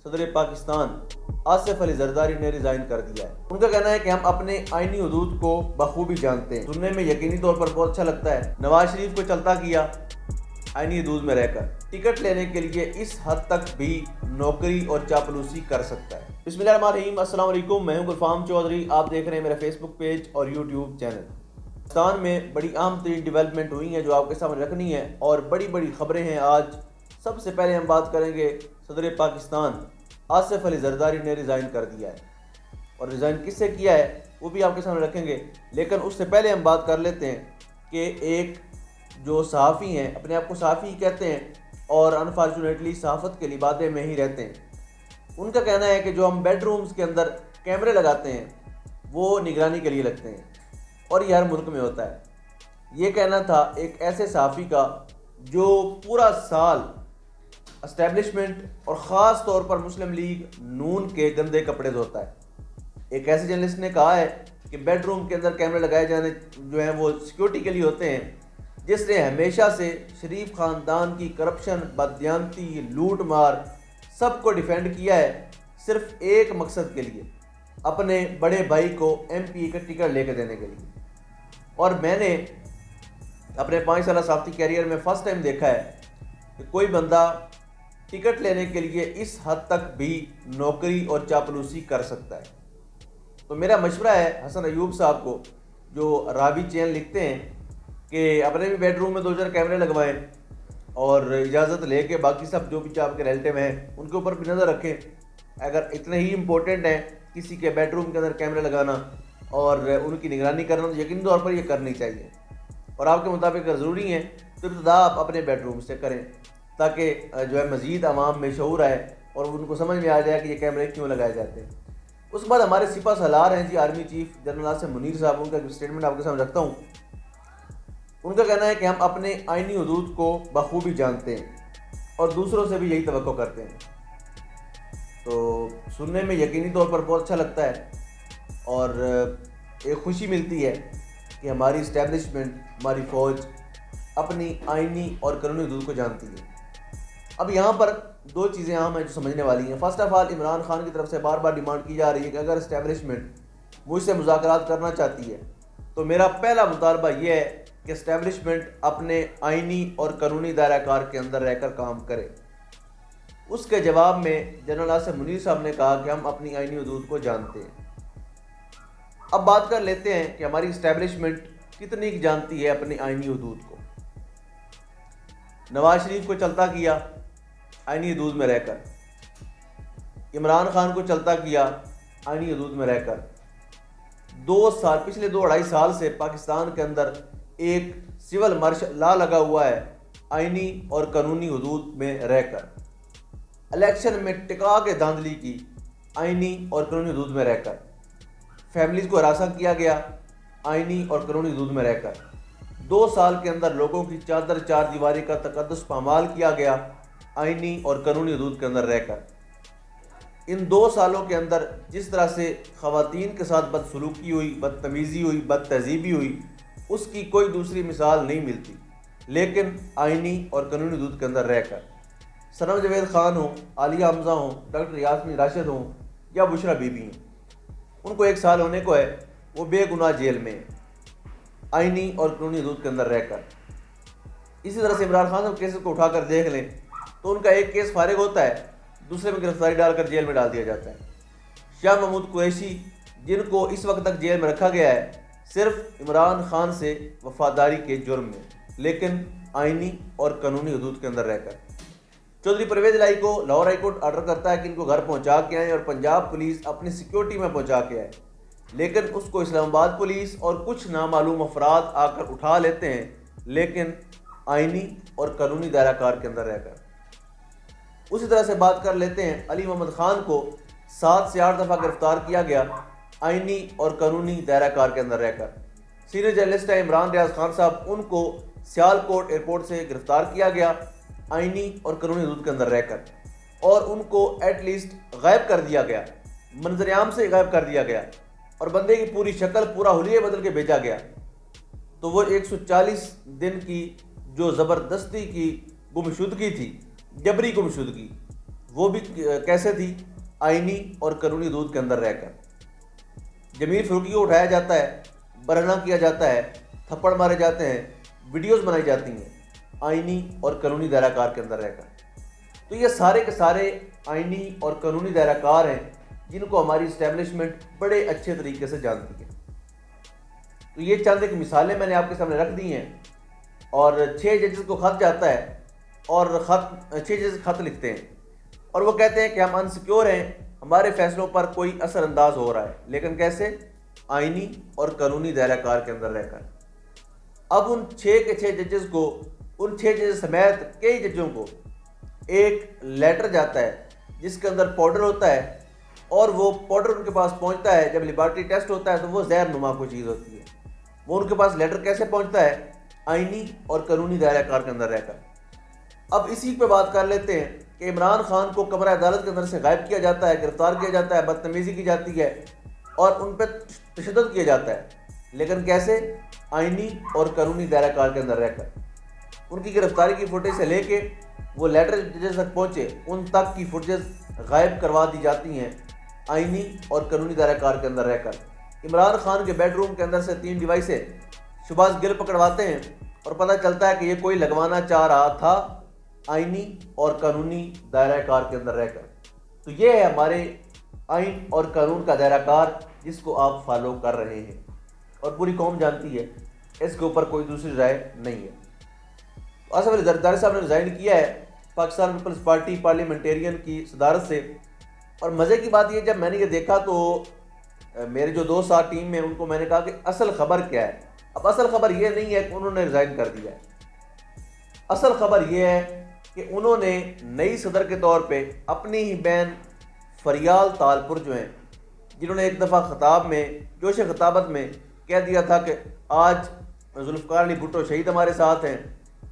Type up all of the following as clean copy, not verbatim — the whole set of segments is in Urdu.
صدر پاکستان آصف علی زرداری نے ریزائن کر دیا ہے۔ ان کا کہنا ہے کہ ہم اپنے آئینی حدود کو بخوبی جانتے ہیں۔ سننے میں یقینی طور پر بہت اچھا لگتا ہے۔ نواز شریف کو چلتا کیا آئینی حدود میں رہ کر ٹکٹ لینے کے لیے اس حد تک بھی نوکری اور چاپلوسی کر سکتا ہے۔ بسم اللہ الرحمن الرحیم، السلام علیکم، میں ہوں گلفام چودھری، آپ دیکھ رہے ہیں میرا فیس بک پیج اور یوٹیوب چینل۔ پاکستان میں بڑی اہم ترین ڈیولپمنٹ ہوئی ہیں جو آپ کے سامنے رکھنی ہے، اور بڑی بڑی خبریں ہیں۔ آج سب سے پہلے ہم بات کریں گے صدر پاکستان آصف علی زرداری نے ریزائن کر دیا ہے، اور ریزائن کس سے کیا ہے وہ بھی آپ کے سامنے رکھیں گے۔ لیکن اس سے پہلے ہم بات کر لیتے ہیں کہ ایک جو صحافی ہیں، اپنے آپ کو صحافی کہتے ہیں اور انفارچونیٹلی صحافت کے لبادے میں ہی رہتے ہیں، ان کا کہنا ہے کہ جو ہم بیڈ رومز کے اندر کیمرے لگاتے ہیں وہ نگرانی کے لیے لگتے ہیں، اور یہ ہر ملک میں ہوتا ہے۔ یہ کہنا تھا ایک ایسے صحافی کا جو پورا سال اسٹیبلشمنٹ اور خاص طور پر مسلم لیگ نون کے گندے کپڑے دھوتا ہے۔ ایک ایسے جرنلسٹ نے کہا ہے کہ بیڈ روم کے اندر کیمرے لگائے جانے جو ہیں وہ سیکیورٹی کے لیے ہوتے ہیں، جس نے ہمیشہ سے شریف خاندان کی کرپشن، بددیانتی، لوٹ مار سب کو ڈیفینڈ کیا ہے، صرف ایک مقصد کے لیے، اپنے بڑے بھائی کو ایم پی کا ٹکٹ لے کے دینے کے لیے۔ اور میں نے اپنے 5 سالہ صحافتی کیریئر میں فرسٹ ٹائم دیکھا ہے کہ کوئی بندہ ٹکٹ لینے کے لیے اس حد تک بھی نوکری اور چاپلوسی کر سکتا ہے۔ تو میرا مشورہ ہے حسن ایوب صاحب کو، جو راوی چین لکھتے ہیں، کہ اپنے بھی بیڈ روم میں 2-4 کیمرے لگوائیں اور اجازت لے کے باقی سب جو بھی آپ کے ریلیٹیو ہیں ان کے اوپر بھی نظر رکھیں۔ اگر اتنے ہی امپورٹنٹ ہیں کسی کے بیڈ روم کے اندر کیمرے لگانا اور ان کی نگرانی کرنا، تو یقینی طور پر یہ کرنی چاہیے، اور آپ کے مطابق اگر ضروری ہیں تو ابتدا آپ اپنے بیڈ روم سے کریں، تاکہ جو ہے مزید عوام میں شعور آئے اور ان کو سمجھ میں آ جائے کہ یہ کیمرے کیوں لگائے جاتے ہیں۔ اس کے بعد ہمارے سپہ سالار ہیں army chief general Asim Munir صاحب، ان کا ایک اسٹیٹمنٹ آپ کے سامنے رکھتا ہوں۔ ان کا کہنا ہے کہ ہم اپنے آئینی حدود کو بخوبی جانتے ہیں اور دوسروں سے بھی یہی توقع کرتے ہیں۔ تو سننے میں یقینی طور پر بہت اچھا لگتا ہے، اور ایک خوشی ملتی ہے کہ ہماری اسٹیبلشمنٹ، ہماری فوج اپنی آئینی اور قانونی حدود کو جانتی ہے۔ اب یہاں پر 2 چیزیں اہم ہیں جو سمجھنے والی ہیں۔ First of all, Imran Khan کی طرف سے بار بار ڈیمانڈ کی جا رہی ہے کہ اگر اسٹیبلشمنٹ مجھ سے مذاکرات کرنا چاہتی ہے تو میرا پہلا مطالبہ یہ ہے کہ اسٹیبلشمنٹ اپنے آئینی اور قانونی دائرہ کار کے اندر رہ کر کام کرے۔ اس کے جواب میں جنرل آصم منیر صاحب نے کہا کہ ہم اپنی آئینی حدود کو جانتے ہیں۔ اب بات کر لیتے ہیں کہ ہماری اسٹیبلشمنٹ کتنی جانتی ہے اپنی آئینی حدود کو۔ نواز شریف کو چلتا کیا آئینی حدود میں رہ کر، عمران خان کو چلتا کیا آئینی حدود میں رہ کر، 2 سال، پچھلے 2-2.5 سال سے پاکستان کے اندر ایک سول مارشل لا لگا ہوا ہے آئینی اور قانونی حدود میں رہ کر۔ الیکشن میں ٹکا کے دھاندلی کی آئینی اور قانونی حدود میں رہ کر، فیملیز کو ہراساں کیا گیا آئینی اور قانونی حدود میں رہ کر، 2 سال کے اندر لوگوں کی چادر 4 دیواری کا تقدس پامال کیا گیا آئینی اور قانونی حدود کے اندر رہ کر۔ ان 2 سالوں کے اندر جس طرح سے خواتین کے ساتھ بدسلوکی ہوئی، بدتمیزی ہوئی، بد تہذیبی ہوئی، اس کی کوئی دوسری مثال نہیں ملتی، لیکن آئینی اور قانونی حدود کے اندر رہ کر۔ سنم جاوید خان ہوں، عالیہ حمزہ ہوں، ڈاکٹر یاسمین راشد ہوں یا بشرا بی بی ہوں، ان کو 1 سال ہونے کو ہے، وہ بے گناہ جیل میں ہیں آئینی اور قانونی حدود کے اندر رہ کر۔ اسی طرح سے عمران خان صاحب کیسز کو اٹھا کر دیکھ لیں تو ان کا ایک کیس فارغ ہوتا ہے، دوسرے میں گرفتاری ڈال کر جیل میں ڈال دیا جاتا ہے۔ شاہ محمود قریشی، جن کو اس وقت تک جیل میں رکھا گیا ہے صرف عمران خان سے وفاداری کے جرم میں، لیکن آئینی اور قانونی حدود کے اندر رہ کر۔ چودھری پرویز الہی کو لاہور ہائی کورٹ آرڈر کرتا ہے کہ ان کو گھر پہنچا کے آئیں، اور پنجاب پولیس اپنی سیکیورٹی میں پہنچا کے آئے، لیکن اس کو اسلام آباد پولیس اور کچھ نامعلوم افراد آ کر اٹھا لیتے ہیں، لیکن آئینی اور قانونی دائرہ کار کے اندر رہ کر۔ اسی طرح سے بات کر لیتے ہیں علی محمد خان کو 7 سے 8 دفعہ گرفتار کیا گیا آئینی اور قانونی دائرہ کار کے اندر رہ کر۔ سینئر جرنلسٹ ہیں عمران ریاض خان صاحب، ان کو سیالکوٹ ایئرپورٹ سے گرفتار کیا گیا آئینی اور قانونی حدود کے اندر رہ کر، اور ان کو ایٹ لیسٹ غائب کر دیا گیا، منظر عام سے غائب کر دیا گیا، اور بندے کی پوری شکل، پورا حلیہ بدل کے بھیجا گیا۔ تو وہ 140 دن کی جو زبردستی کی گمشدگی تھی، جبری گمشدگی، وہ بھی کیسے تھی؟ آئینی اور قانونی حدود کے اندر رہ کر۔ جمیل فاروقی کو اٹھایا جاتا ہے، برہنہ کیا جاتا ہے، تھپڑ مارے جاتے ہیں، ویڈیوز بنائی جاتی ہیں آئینی اور قانونی دائرہ کار کے اندر رہ کر۔ تو یہ سارے کے سارے آئینی اور قانونی دائرہ کار ہیں جن کو ہماری اسٹیبلشمنٹ بڑے اچھے طریقے سے جانتی ہے۔ تو یہ چند ایک مثالیں میں نے آپ کے سامنے رکھ دی ہیں، اور 6 ججز کو خط جاتا ہے اور 6 ججز خط لکھتے ہیں اور وہ کہتے ہیں کہ ہم انسیکیور ہیں، ہمارے فیصلوں پر کوئی اثر انداز ہو رہا ہے، لیکن کیسے؟ آئینی اور قانونی دائرہ کار کے اندر رہ کر۔ اب ان 6 کے 6 ججز کو، ان 6 ججز سمیت کئی ججوں کو ایک لیٹر جاتا ہے جس کے اندر پاؤڈر ہوتا ہے، اور وہ پاؤڈر ان کے پاس پہنچتا ہے جب لیبارٹری ٹیسٹ ہوتا ہے تو وہ زہر نما کوئی چیز ہوتی ہے۔ وہ ان کے پاس لیٹر کیسے پہنچتا ہے؟ آئینی اور قانونی دائرہ کار کے اندر رہ کر۔ اب اسی پہ بات کر لیتے ہیں کہ عمران خان کو کمرہ عدالت کے اندر سے غائب کیا جاتا ہے، گرفتار کیا جاتا ہے، بدتمیزی کی جاتی ہے اور ان پہ تشدد کیا جاتا ہے، لیکن کیسے؟ آئینی اور قانونی دائرہ کار کے اندر رہ کر۔ ان کی گرفتاری کی فوٹیج سے لے کے وہ لیٹر ججز تک پہنچے ان تک کی فوٹیج غائب کروا دی جاتی ہیں آئینی اور قانونی دائرہ کار کے اندر رہ کر۔ عمران خان کے بیڈ روم کے اندر سے 3 ڈیوائسیں شہباز گل پکڑواتے ہیں اور پتہ چلتا ہے کہ یہ کوئی لگوانا چاہ رہا تھا آئینی اور قانونی دائرہ کار کے اندر رہ کر۔ تو یہ ہے ہمارے آئین اور قانون کا دائرہ کار جس کو آپ فالو کر رہے ہیں، اور پوری قوم جانتی ہے، اس کے اوپر کوئی دوسری رائے نہیں ہے۔ آصف علی زرداری صاحب نے ریزائن کیا ہے پاکستان پیپلز پارٹی پارلیمنٹیرین کی صدارت سے، اور مزے کی بات یہ جب میں نے یہ دیکھا تو میرے جو دوست ساتھ ٹیم میں ان کو میں نے کہا کہ اصل خبر کیا ہے؟ اب اصل خبر یہ نہیں ہے کہ انہوں نے ریزائن کر دیا ہے، اصل خبر یہ ہے کہ انہوں نے نئی صدر کے طور پہ اپنی ہی بہن فریال تالپور جو ہیں، جنہوں نے ایک دفعہ خطاب میں جوش خطابت میں کہہ دیا تھا کہ آج ذوالفقار علی بھٹو شہید ہمارے ساتھ ہیں،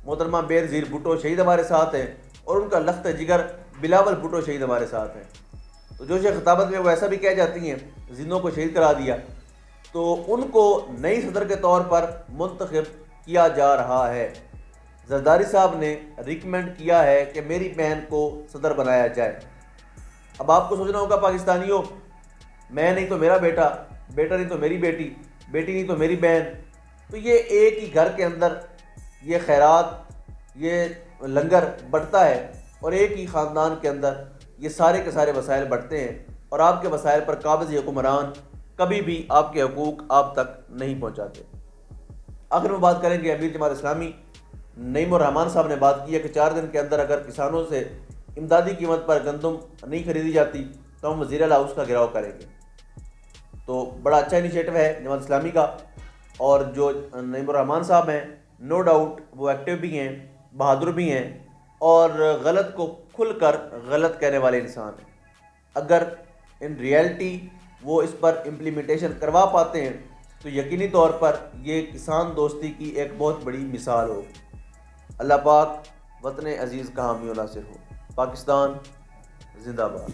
محترمہ بےنظیر بھٹو شہید ہمارے ساتھ ہیں، اور ان کا لخت جگر بلاول بھٹو شہید ہمارے ساتھ ہیں۔ تو جوش خطابت میں وہ ایسا بھی کہہ جاتی ہیں، زندوں کو شہید کرا دیا، تو ان کو نئی صدر کے طور پر منتخب کیا جا رہا ہے۔ زرداری صاحب نے ریکمینڈ کیا ہے کہ میری بہن کو صدر بنایا جائے۔ اب آپ کو سوچنا ہوگا پاکستانیوں، میں نہیں تو میرا بیٹا، بیٹا نہیں تو میری بیٹی، بیٹی نہیں تو میری بہن۔ تو یہ ایک ہی گھر کے اندر یہ خیرات، یہ لنگر بٹتا ہے، اور ایک ہی خاندان کے اندر یہ سارے کے سارے وسائل بٹتے ہیں، اور آپ کے وسائل پر قابض حکمران کبھی بھی آپ کے حقوق آپ تک نہیں پہنچاتے۔ آخر میں بات کریں گے امیر جماعت اسلامی نعیم الرحمان صاحب نے بات کی ہے کہ 4 دن کے اندر اگر کسانوں سے امدادی قیمت پر گندم نہیں خریدی جاتی تو ہم وزیر اعلیٰ ہاؤس کا گھیراؤ کریں گے۔ تو بڑا اچھا انیشیٹو ہے جماعت اسلامی کا، اور جو نعیم الرحمان صاحب ہیں نو ڈاؤٹ وہ ایکٹیو بھی ہیں، بہادر بھی ہیں، اور غلط کو کھل کر غلط کہنے والے انسان ہیں۔ اگر ان ریئلٹی وہ اس پر امپلیمنٹیشن کروا پاتے ہیں تو یقینی طور پر یہ کسان دوستی کی ایک بہت بڑی مثال ہو۔ اللہ پاک وطن عزیز کا حامی و ناصر ہو۔ پاکستان زندہ باد۔